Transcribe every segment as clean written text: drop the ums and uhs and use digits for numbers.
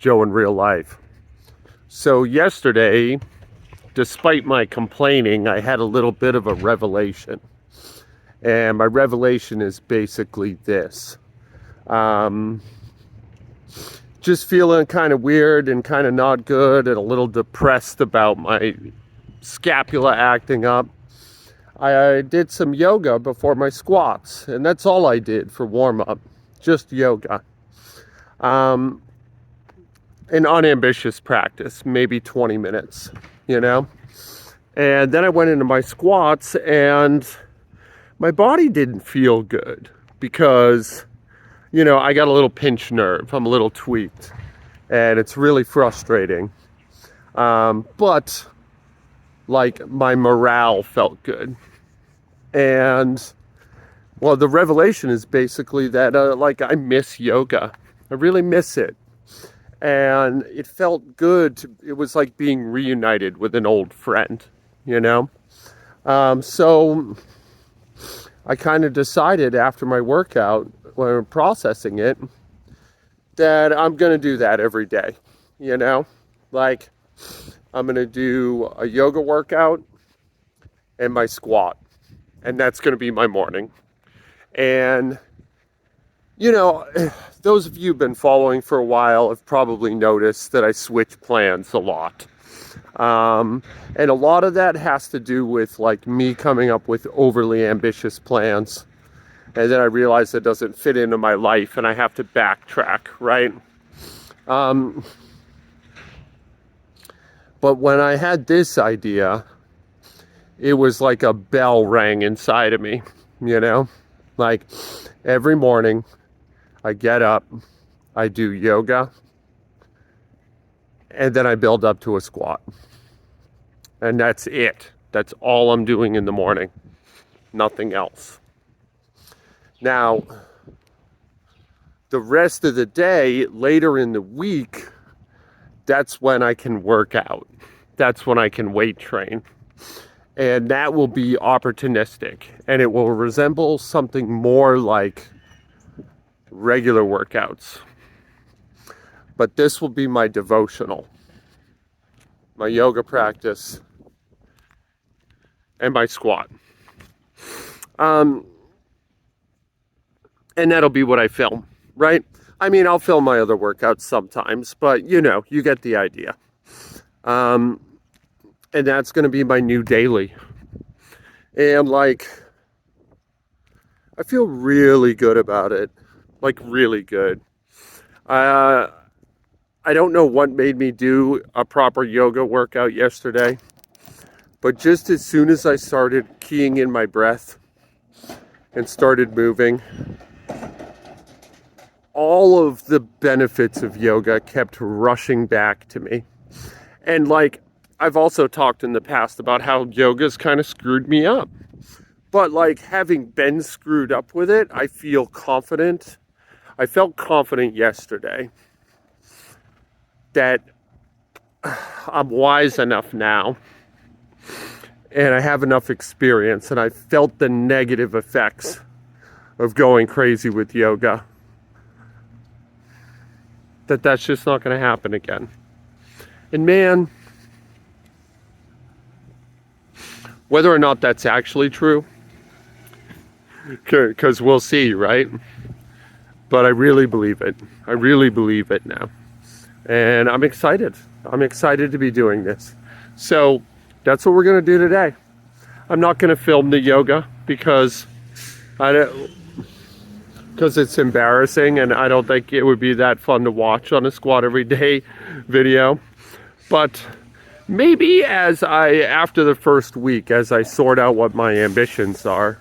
Joe in real life. So yesterday, despite my complaining, I had a little bit of a revelation. And my revelation is basically this. Just feeling kind of weird and kind of not good and a little depressed about my scapula acting up. I did some yoga before my squats, and that's all I did for warm-up, just yoga. An unambitious practice, maybe 20 minutes, And then I went into my squats, and my body didn't feel good because, I got a little pinched nerve. I'm a little tweaked, and it's really frustrating. But, my morale felt good. And, well, the revelation is basically that, I miss yoga. I really miss it. And it felt good. It was like being reunited with an old friend, So I kind of decided after my workout, when processing it, that I'm going to do that every day, I'm going to do a yoga workout and my squat. And that's going to be my morning. And, those of you who've been following for a while have probably noticed that I switch plans a lot. And a lot of that has to do with, me coming up with overly ambitious plans. And then I realize it doesn't fit into my life and I have to backtrack, right? But when I had this idea, it was like a bell rang inside of me, every morning I get up, I do yoga, and then I build up to a squat. And that's it. That's all I'm doing in the morning. Nothing else. Now, the rest of the day, later in the week, that's when I can work out. That's when I can weight train. And that will be opportunistic. And it will resemble something more like regular workouts. But this will be my devotional, my yoga practice, and my squat. And that'll be what I film, right? I'll film my other workouts sometimes, but you get the idea. And that's going to be my new daily. And I feel really good about it. Really good. I don't know what made me do a proper yoga workout yesterday, but just as soon as I started keying in my breath and started moving, all of the benefits of yoga kept rushing back to me. And I've also talked in the past about how yoga's kind of screwed me up. But having been screwed up with it, I feel confident. I felt confident yesterday that I'm wise enough now and I have enough experience, and I felt the negative effects of going crazy with yoga, that's just not going to happen again. And man, whether or not that's actually true, because we'll see, right? But I really believe it. I really believe it now. And I'm excited. I'm excited to be doing this. So that's what we're going to do today. I'm not going to film the yoga because it's embarrassing, and I don't think it would be that fun to watch on a squat every day video. But maybe after the first week, as I sort out what my ambitions are,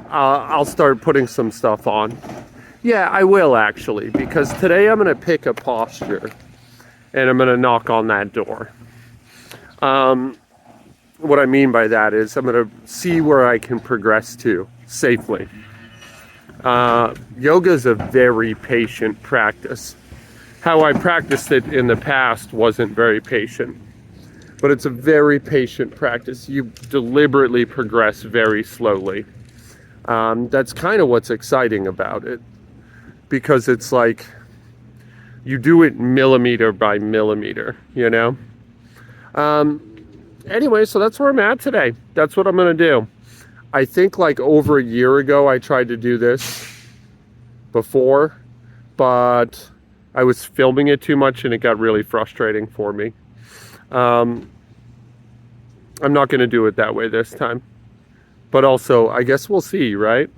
I'll start putting some stuff on. Yeah, I will actually, because today I'm going to pick a posture and I'm going to knock on that door. What I mean by that is I'm going to see where I can progress to safely. Yoga is a very patient practice. How I practiced it in the past wasn't very patient, but it's a very patient practice. You deliberately progress very slowly. That's kind of what's exciting about it, because it's you do it millimeter by millimeter, you know? Anyway, so that's where I'm at today. That's what I'm going to do. I think like over a year ago, I tried to do this before, but I was filming it too much and it got really frustrating for me. I'm not going to do it that way this time. But also, I guess we'll see, right?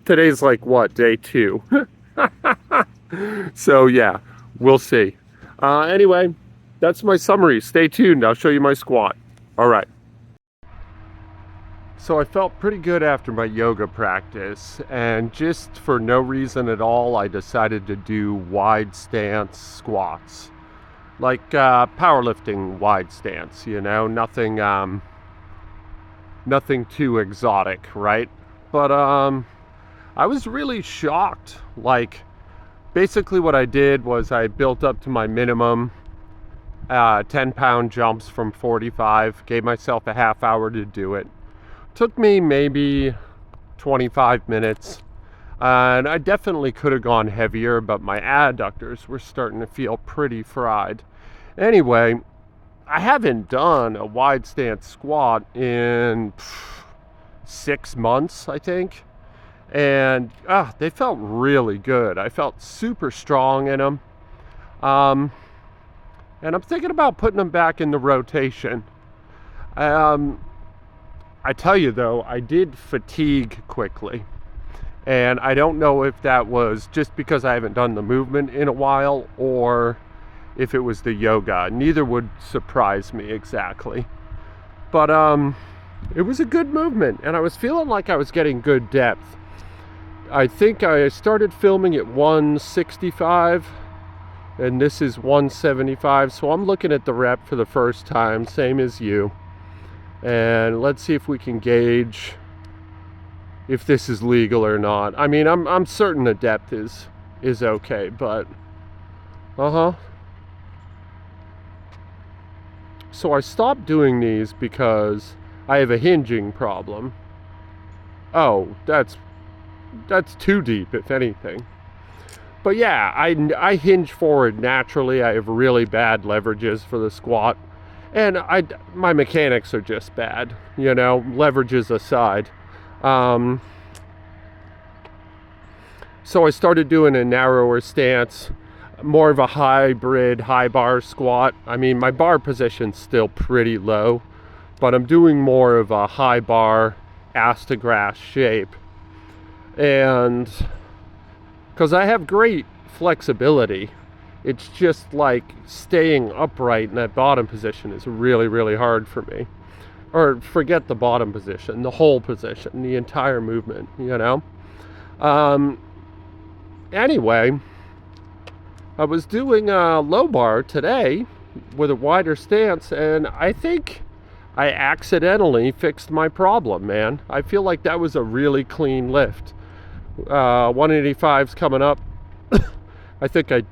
Today's like, what, day 2? So yeah, we'll see. Anyway, that's my summary. Stay tuned. I'll show you my squat. All right. So I felt pretty good after my yoga practice, and just for no reason at all, I decided to do wide stance squats. Like powerlifting wide stance, you know, nothing too exotic, right? But I was really shocked. Like, basically what I did was I built up to my minimum 10-pound jumps from 45, gave myself a half hour to do it. Took me maybe 25 minutes, and I definitely could have gone heavier, but my adductors were starting to feel pretty fried. Anyway, I haven't done a wide stance squat in 6 months, I think, and they felt really good. I felt super strong in them, and I'm thinking about putting them back in the rotation. I tell you though, I did fatigue quickly, and I don't know if that was just because I haven't done the movement in a while or if it was the yoga. Neither would surprise me exactly, but it was a good movement and I was feeling like I was getting good depth. I think I started filming at 165 and this is 175, so I'm looking at the rep for the first time, same as you. And let's see if we can gauge if this is legal or not. I mean, I'm certain the depth is okay, but So I stopped doing these because I have a hinging problem. Oh, that's too deep, if anything. But yeah, I hinge forward naturally. I have really bad leverages for the squat. And my mechanics are just bad, you know, leverages aside. So I started doing a narrower stance, more of a hybrid high bar squat. I mean, my bar position's still pretty low, but I'm doing more of a high bar ass to grass shape. And because I have great flexibility, it's just like staying upright in that bottom position is really, really hard for me. Or forget the bottom position, the whole position, the entire movement, you know? Anyway, I was doing a low bar today with a wider stance, and I think I accidentally fixed my problem, man. I feel like that was a really clean lift. 185's coming up. I think I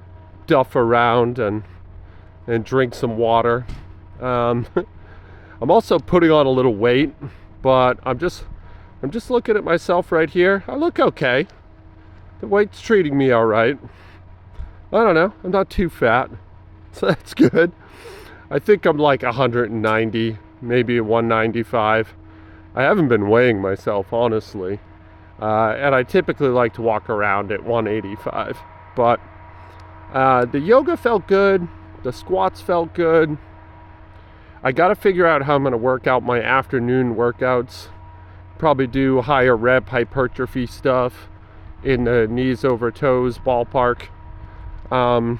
duff around and drink some water. I'm also putting on a little weight, but I'm just looking at myself right here. I look okay. The weight's treating me all right. I don't know, I'm not too fat, so that's good. I think I'm like 190, maybe 195. I haven't been weighing myself, honestly, and I typically like to walk around at 185, but the yoga felt good, the squats felt good. I got to figure out how I'm going to work out my afternoon workouts. Probably do higher rep hypertrophy stuff in the knees over toes ballpark. But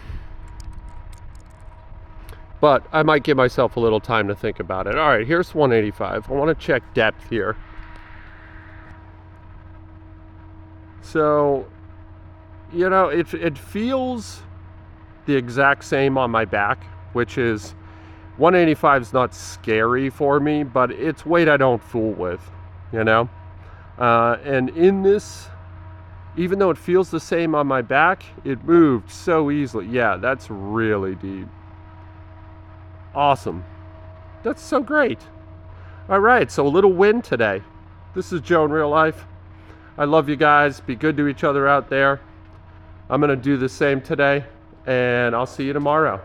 I might give myself a little time to think about it. All right, here's 185. I want to check depth here. So, you know, it feels the exact same on my back, which is 185 is not scary for me, but it's weight I don't fool with, you know? And in this, even though it feels the same on my back, it moved so easily. Yeah, that's really deep. Awesome. That's so great. All right, so a little win today. This is Joe in real life. I love you guys. Be good to each other out there. I'm going to do the same today. and I'll see you tomorrow.